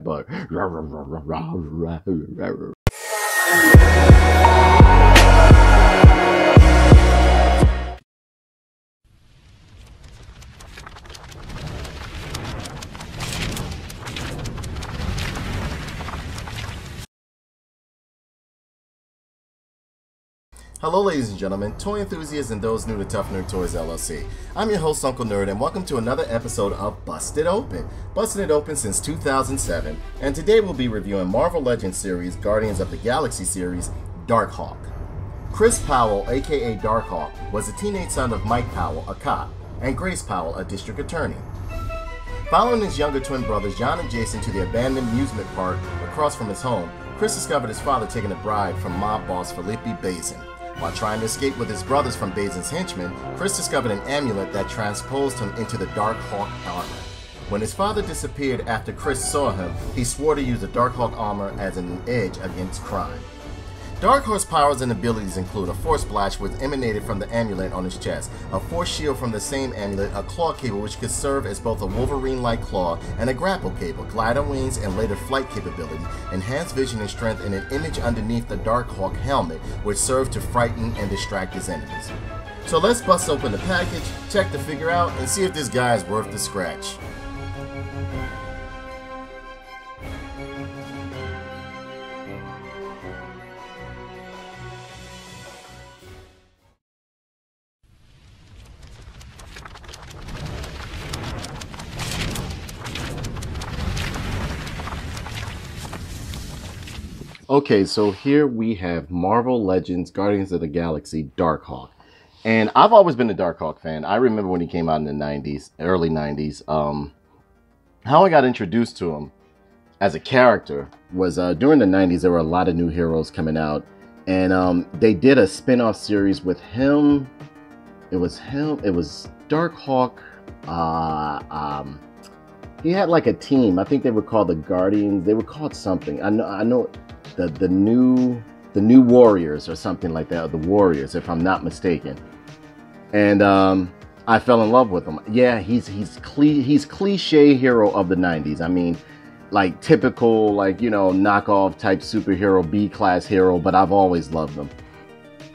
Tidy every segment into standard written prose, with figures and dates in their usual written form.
but hello ladies and gentlemen, toy enthusiasts and those new to Tough Nerd Toys LLC. I'm your host Uncle Nerd and welcome to another episode of Busted Open. Busted it open since 2007, and today we'll be reviewing Marvel Legends series, Guardians of the Galaxy series, Darkhawk. Chris Powell, aka Darkhawk, was the teenage son of Mike Powell, a cop, and Grace Powell, a district attorney. Following his younger twin brothers John and Jason to the abandoned amusement park across from his home, Chris discovered his father taking a bribe from mob boss Felipe Bazin. While trying to escape with his brothers from Bazin's henchmen, Chris discovered an amulet that transposed him into the Darkhawk armor. When his father disappeared after Chris saw him, he swore to use the Darkhawk armor as an edge against crime. Darkhawk's powers and abilities include a force blast which emanated from the amulet on his chest, a force shield from the same amulet, a claw cable which could serve as both a Wolverine-like claw and a grapple cable, glider wings and later flight capability, enhanced vision and strength, and an image underneath the Darkhawk helmet which served to frighten and distract his enemies. So let's bust open the package, check the figure out, and see if this guy is worth the scratch. Okay, so here we have Marvel Legends Guardians of the Galaxy Darkhawk. And I've always been a Darkhawk fan. I remember when he came out in the 90s, early 90s. How I got introduced to him as a character was during the 90s, there were a lot of new heroes coming out. And they did a spin-off series with him. It was Darkhawk. He had like a team. I think they were called the Guardians. They were called something. I know. The new Warriors or something like that, or the Warriors, if I'm not mistaken. And I fell in love with him. Yeah, he's cliche hero of the 90s. I mean, like typical, like, you know, knockoff type superhero, B-class hero, but I've always loved him.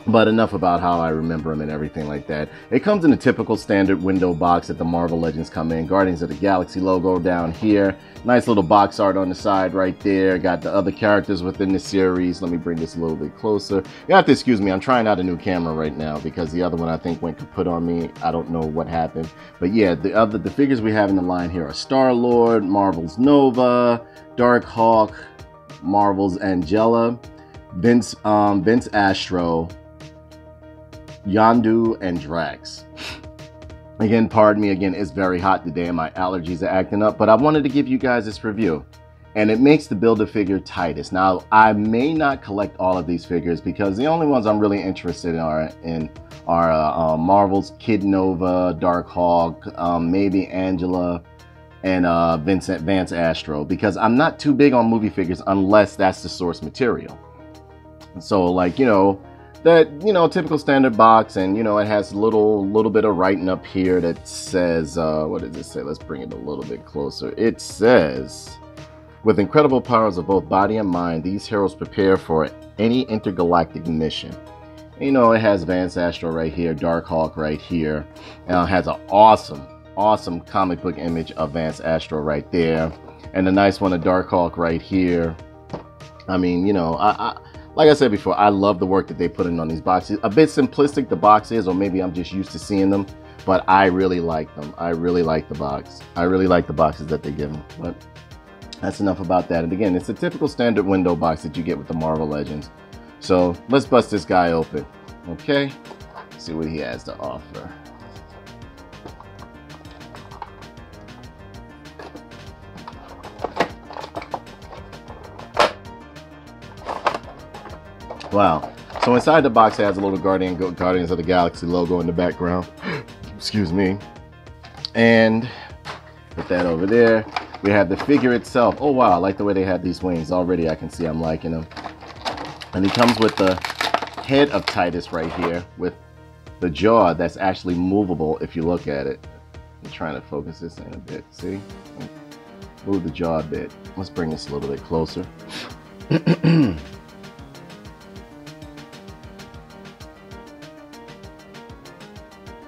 But enough about how I remember him and everything like that. It comes in a typical standard window box that the Marvel Legends come in. Guardians of the Galaxy logo down here. Nice little box art on the side right there. Got the other characters within the series. Let me bring this a little bit closer. You have to excuse me. I'm trying out a new camera right now because the other one I think went kaput on me. I don't know what happened. But yeah, the figures we have in the line here are Star-Lord, Marvel's Nova, Darkhawk, Marvel's Angela, Vince Astro, Yondu, and Drax. Again, pardon me, again, it's very hot today and my allergies are acting up, but I wanted to give you guys this review. And it makes the Build-A-Figure Titus. Now, I may not collect all of these figures because the only ones I'm really interested in are Marvel's Kid Nova, Darkhawk, maybe Angela, and Vance Astro, because I'm not too big on movie figures unless that's the source material. So, like, you know, that, you know, typical standard box, and, you know, it has a little bit of writing up here that says, what does it say? Let's bring it a little bit closer. It says, with incredible powers of both body and mind, these heroes prepare for any intergalactic mission. And, you know, it has Vance Astro right here, Darkhawk right here, and it has an awesome comic book image of Vance Astro right there, and a nice one of Darkhawk right here. I mean, you know, like I said before, I love the work that they put in on these boxes. A bit simplistic the box is, or maybe I'm just used to seeing them, but I really like them. I really like the box. I really like the boxes that they give them. But that's enough about that. And again, it's a typical standard window box that you get with the Marvel Legends. So let's bust this guy open, okay? See what he has to offer. Wow. So inside the box it has a little Guardians of the Galaxy logo in the background. Excuse me. And put that over there. We have the figure itself. Oh wow, I like the way they have these wings. Already I can see I'm liking them. And he comes with the head of Titus right here with the jaw that's actually movable if you look at it. I'm trying to focus this in a bit. See? Move the jaw a bit. Let's bring this a little bit closer. And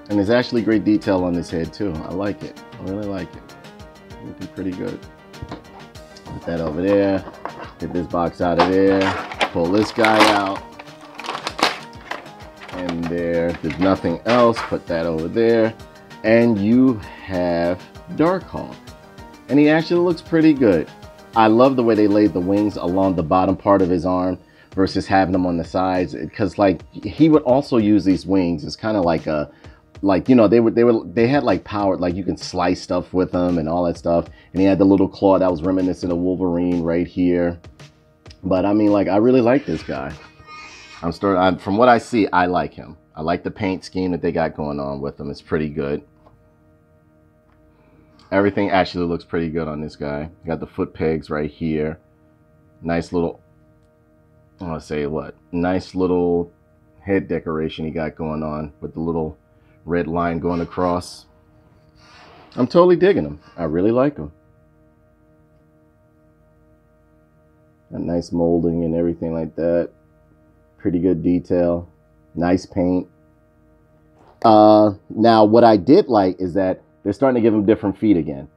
there's actually great detail on this head too. I like it. I really like it. Looking pretty good. Put that over there. Get this box out of there. Pull this guy out. And there. There's nothing else. Put that over there. And you have Darkhawk. And he actually looks pretty good. I love the way they laid the wings along the bottom part of his arm versus having them on the sides. Because like he would also use these wings as kind of like a, like, you know, they had like power, like you can slice stuff with them and all that stuff. And he had the little claw that was reminiscent of Wolverine right here. But I mean, like, I really like this guy. From what I see, I like him. I like the paint scheme that they got going on with him. It's pretty good. Everything actually looks pretty good on this guy. You got the foot pegs right here. Nice little, I want to say what? Nice little head decoration he got going on with the little red line going across. I'm totally digging him. I really like him. A nice molding and everything like that. Pretty good detail. Nice paint. Now what I did like is that they're starting to give him different feet again.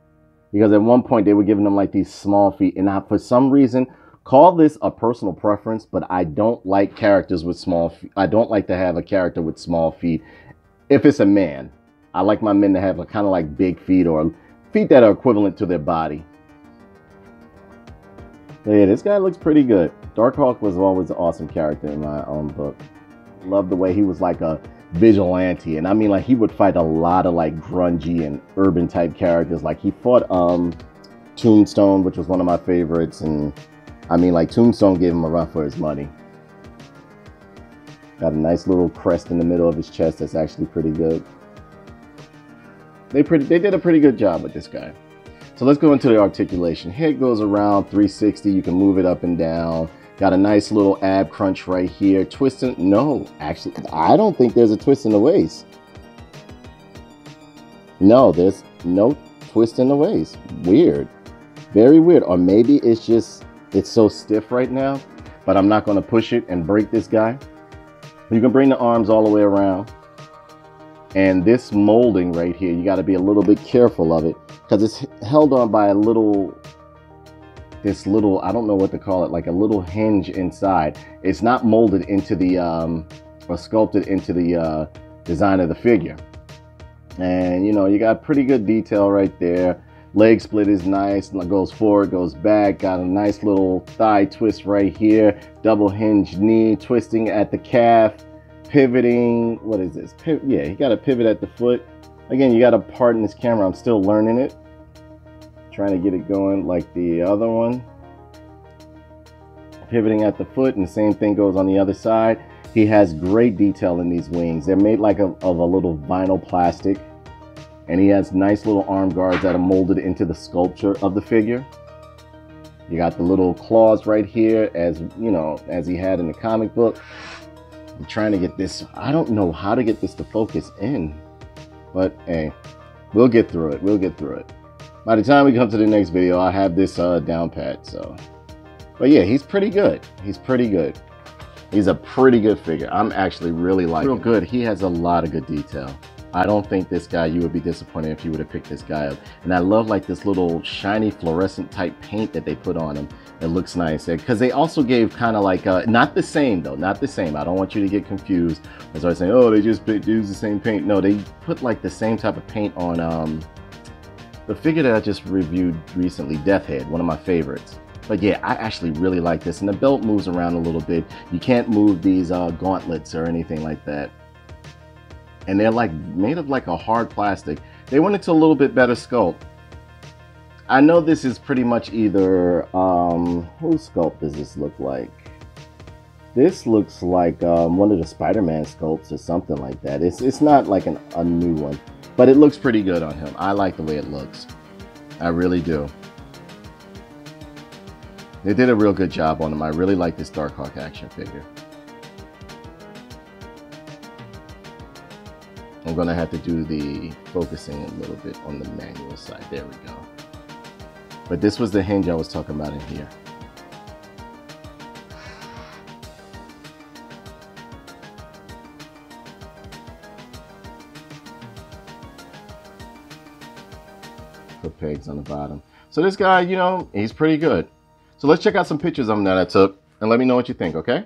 Because at one point they were giving him like these small feet. And for some reason, call this a personal preference, but I don't like characters with small feet. I don't like to have a character with small feet. If it's a man, I like my men to have a kind of like big feet or feet that are equivalent to their body. But yeah, this guy looks pretty good. Darkhawk was always an awesome character in my own book. Love the way he was like a vigilante. And I mean, like, he would fight a lot of like grungy and urban type characters. Like he fought Tombstone, which was one of my favorites. And I mean, like, Tombstone gave him a run for his money. Got a nice little crest in the middle of his chest that's actually pretty good. They did a pretty good job with this guy. So let's go into the articulation. Head goes around 360. You can move it up and down. Got a nice little ab crunch right here. Twisting. No, actually, I don't think there's a twist in the waist. No, there's no twist in the waist. Weird. Very weird. Or maybe it's just, it's so stiff right now. But I'm not going to push it and break this guy. You can bring the arms all the way around. And this molding right here, you got to be a little bit careful of it because it's held on by a little, this little, I don't know what to call it, like a little hinge inside. It's not molded into the, or sculpted into the design of the figure. And, you know, you got pretty good detail right there. Leg split is nice, goes forward, goes back. Got a nice little thigh twist right here. Double hinge knee, twisting at the calf, pivoting. What is this? Yeah, you got to pivot at the foot. Again, you got to pardon this camera. I'm still learning it. Trying to get it going like the other one. Pivoting at the foot, and the same thing goes on the other side. He has great detail in these wings. They're made like of a little vinyl plastic. And he has nice little arm guards that are molded into the sculpture of the figure. You got the little claws right here, as you know, as he had in the comic book. I'm trying to get this, I don't know how to get this to focus in, but hey, we'll get through it. We'll get through it. By the time we come to the next video, I'll have this down pat. So, but yeah, he's pretty good. He's pretty good. He's a pretty good figure. I'm actually really liking him. Real good. He has a lot of good detail. I don't think this guy, you would be disappointed if you would have picked this guy up. And I love like this little shiny fluorescent type paint that they put on him. It looks nice. Because they also gave kind of like, not the same though, not the same. I don't want you to get confused. I started saying, oh, they just use the same paint. No, they put like the same type of paint on the figure that I just reviewed recently, Death Head, one of my favorites. But yeah, I actually really like this. And the belt moves around a little bit. You can't move these gauntlets or anything like that. And they're like made of like a hard plastic. They went into a little bit better sculpt. I know this is pretty much either, whose sculpt does this look like? This looks like one of the Spider-Man sculpts or something like that. It's not like a new one, but it looks pretty good on him. I like the way it looks. I really do. They did a real good job on him. I really like this Darkhawk action figure. I'm gonna have to do the focusing a little bit on the manual side. There we go. But this was the hinge I was talking about in here. Put pegs on the bottom. So this guy, you know, he's pretty good. So let's check out some pictures of him that I took and let me know what you think, okay?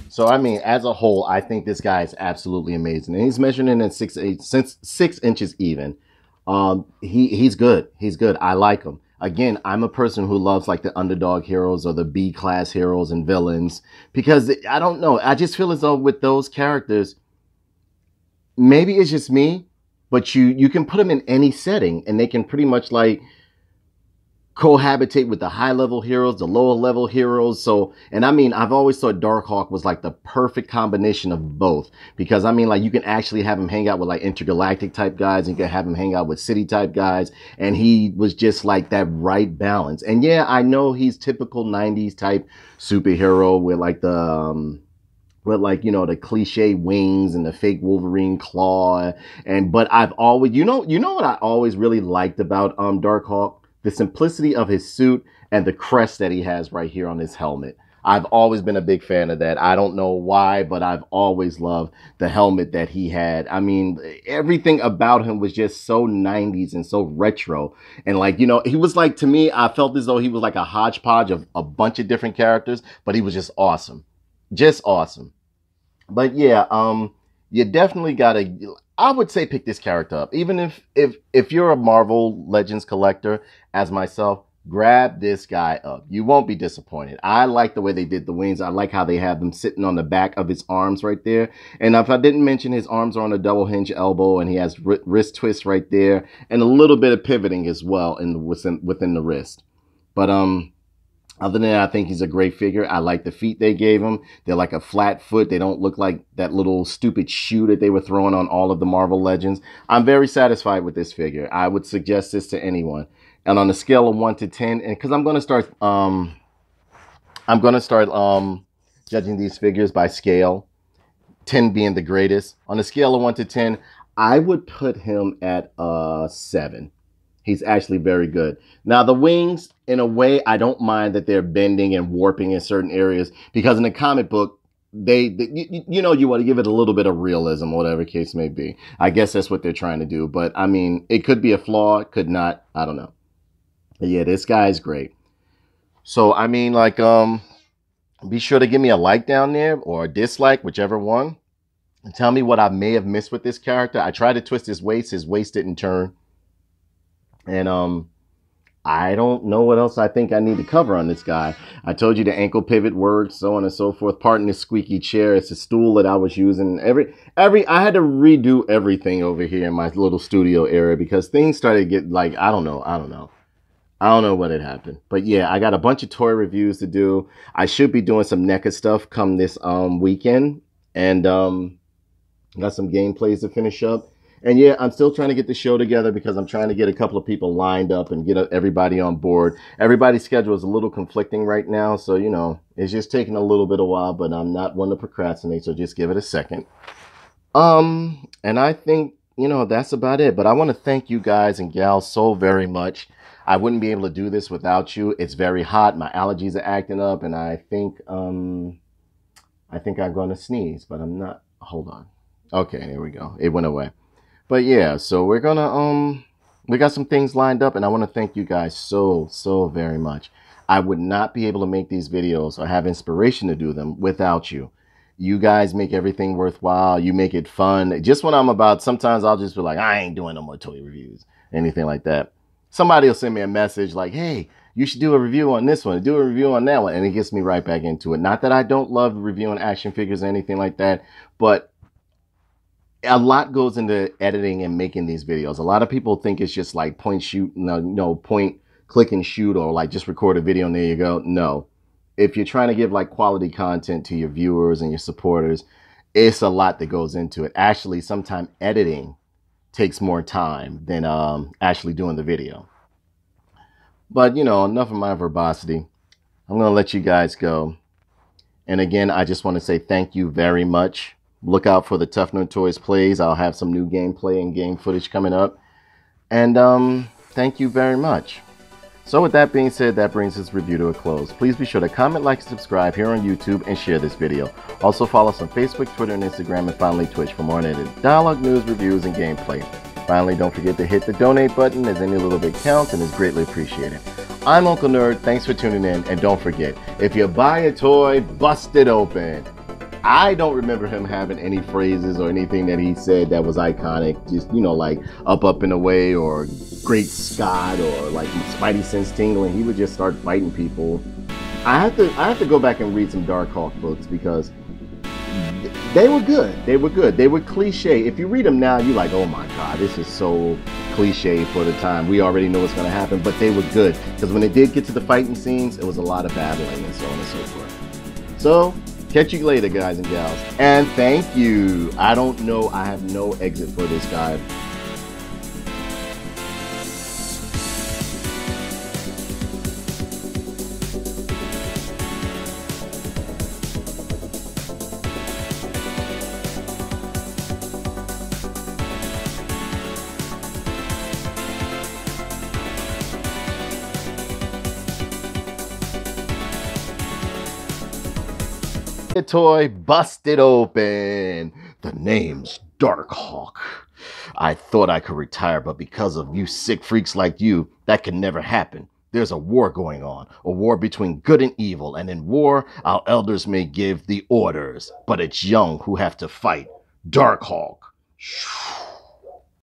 So, I mean, as a whole, I think this guy is absolutely amazing. And he's measuring in 6 inches even. He's good. He's good. I like him. Again, I'm a person who loves like the underdog heroes or the B-class heroes and villains. Because, I don't know, I just feel as though with those characters, maybe it's just me, but you can put them in any setting and they can pretty much like cohabitate with the high level heroes, the lower level heroes. So, and I mean, I've always thought Darkhawk was like the perfect combination of both, because I mean, like you can actually have him hang out with like intergalactic type guys, and you can have him hang out with city type guys, and he was just like that right balance. And yeah, I know he's typical 90s type superhero with like the with like, you know, the cliche wings and the fake Wolverine claw. But I've always, you know what I always really liked about Darkhawk? The simplicity of his suit and the crest that he has right here on his helmet. I've always been a big fan of that. I don't know why, but I've always loved the helmet that he had. I mean, everything about him was just so 90s and so retro. And like, you know, he was like, to me, I felt as though he was like a hodgepodge of a bunch of different characters, but he was just awesome. Just awesome. But yeah, you definitely gotta, I would say, pick this character up. Even if you're a Marvel Legends collector, as myself, grab this guy up. You won't be disappointed. I like the way they did the wings. I like how they have them sitting on the back of his arms right there. And if I didn't mention, his arms are on a double hinge elbow, and he has wrist twist right there, and a little bit of pivoting as well within the wrist. But other than that, I think he's a great figure. I like the feet they gave him. They're like a flat foot. They don't look like that little stupid shoe that they were throwing on all of the Marvel Legends. I'm very satisfied with this figure. I would suggest this to anyone. And on a scale of 1 to 10, and because I'm gonna start judging these figures by scale, 10 being the greatest. On a scale of 1 to 10, I would put him at 7. He's actually very good. Now, the wings, in a way, I don't mind that they're bending and warping in certain areas, because in the comic book, you know, you want to give it a little bit of realism, whatever case may be. I guess that's what they're trying to do. But, I mean, it could be a flaw, it could not. I don't know. But yeah, this guy's great. So, I mean, like, be sure to give me a like down there or a dislike, whichever one. And tell me what I may have missed with this character. I tried to twist his waist. His waist didn't turn. And I don't know what else I think I need to cover on this guy. I told you the ankle pivot works, so on and so forth. Pardon the squeaky chair. It's a stool that I was using. I had to redo everything over here in my little studio area because things started to get like, I don't know. I don't know what had happened. But yeah, I got a bunch of toy reviews to do. I should be doing some NECA stuff come this weekend. And got some gameplays to finish up. And yeah, I'm still trying to get the show together because I'm trying to get a couple of people lined up and get everybody on board. Everybody's schedule is a little conflicting right now. So, you know, it's just taking a little bit of while, but I'm not one to procrastinate. So just give it a second. And I think, you know, that's about it. But I want to thank you guys and gals so very much. I wouldn't be able to do this without you. It's very hot. My allergies are acting up. And I think I'm going to sneeze, but I'm not. Hold on. Okay, there we go. It went away. But yeah, so we're gonna we got some things lined up, and I want to thank you guys so very much. I would not be able to make these videos or have inspiration to do them without you. You guys make everything worthwhile. You make it fun. Just when I'm about, sometimes I'll just be like, I ain't doing no more toy reviews, anything like that. Somebody will send me a message like, hey, you should do a review on this one, do a review on that one, and it gets me right back into it. Not that I don't love reviewing action figures or anything like that, but a lot goes into editing and making these videos. A lot of people think it's just like point, shoot, no, point, click and shoot, or like just record a video and there you go. No. If you're trying to give like quality content to your viewers and your supporters, it's a lot that goes into it. Actually, sometimes editing takes more time than actually doing the video. But, you know, enough of my verbosity. I'm going to let you guys go. And again, I just want to say thank you very much. Look out for the Tough Nerd Toys plays. I'll have some new gameplay and game footage coming up. And thank you very much. So with that being said, that brings this review to a close. Please be sure to comment, like, and subscribe here on YouTube and share this video. Also follow us on Facebook, Twitter, and Instagram, and finally Twitch for more unedited dialogue, news, reviews, and gameplay. Finally, don't forget to hit the donate button, as any little bit counts and is greatly appreciated. I'm Uncle Nerd. Thanks for tuning in. And don't forget, if you buy a toy, bust it open. I don't remember him having any phrases or anything that he said that was iconic. Just, you know, like up and away, or Great Scott, or like Spidey Sense tingling. He would just start fighting people. I have to go back and read some Darkhawk books because they were good. They were good. They were cliche. If you read them now, you're like, oh my God, this is so cliche for the time. We already know what's going to happen, but they were good because when it did get to the fighting scenes, it was a lot of battling and so on and so forth. So, catch you later, guys and gals. And thank you. I don't know. I have no exit for this guy. The toy busted open. The name's Darkhawk. I thought I could retire, but because of you sick freaks like you, that can never happen. There's a war going on, a war between good and evil, and in war, our elders may give the orders, but it's young who have to fight. Darkhawk.